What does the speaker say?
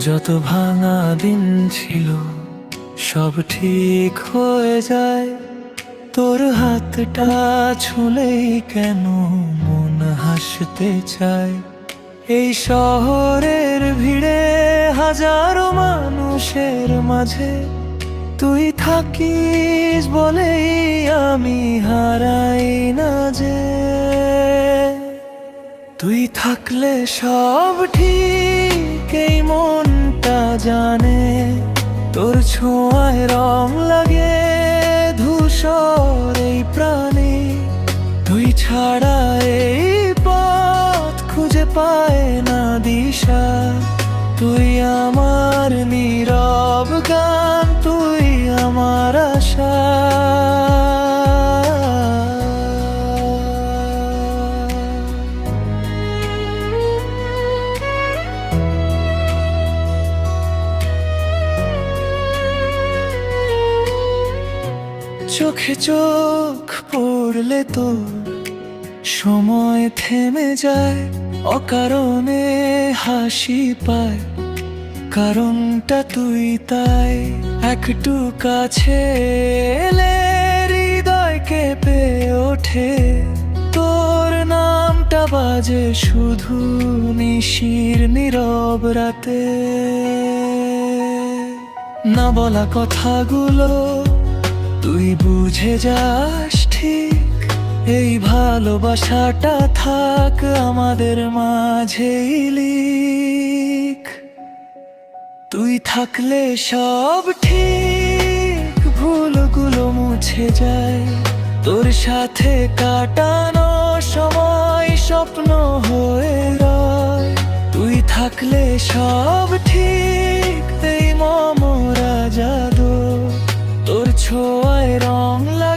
যত ভাঙা দিন ছিল সব ঠিক হয়ে যায়, তোর হাতটা ছুঁলেই কেন মন হাসতে চায়। এই শহরের ভিড়ে হাজারো মানুষের মাঝে তুই থাকিস বলেই আমি হারাই না যে। তুই থাকলে সব ঠিক এই মনটা জানে, তোর ছোঁয়ায় রং লাগে ধূসর এই প্রাণী। তুই ছাড়া এই পথ খুঁজে পায় না দিশা, তুই আমার নীরব গান, তুই আমার আশা। চোখে চোখ পড়লে তোর সময় থেমে যায়, অকারণে হাসি পায় কারণটা তুই তাই। একটু কাছে এলে হৃদয় কেঁপে ওঠে, তোর নামটা বাজে শুধু নিশির নীরব রাতে। না বলা কথাগুলো তুই বুঝে যাস ঠিক, এই ভালোবাসাটা থাক আমাদের মাঝেই লিখ। তুই থাকলে সব ঠিক, ভুলগুলো মুছে যায়, তোর সাথে কাটানো সময় স্বপ্ন হয়ে রয়। তুই থাকলে সব ঠিক এই মমরা জাদু, তোর ছোঁয়ায় রং লাগে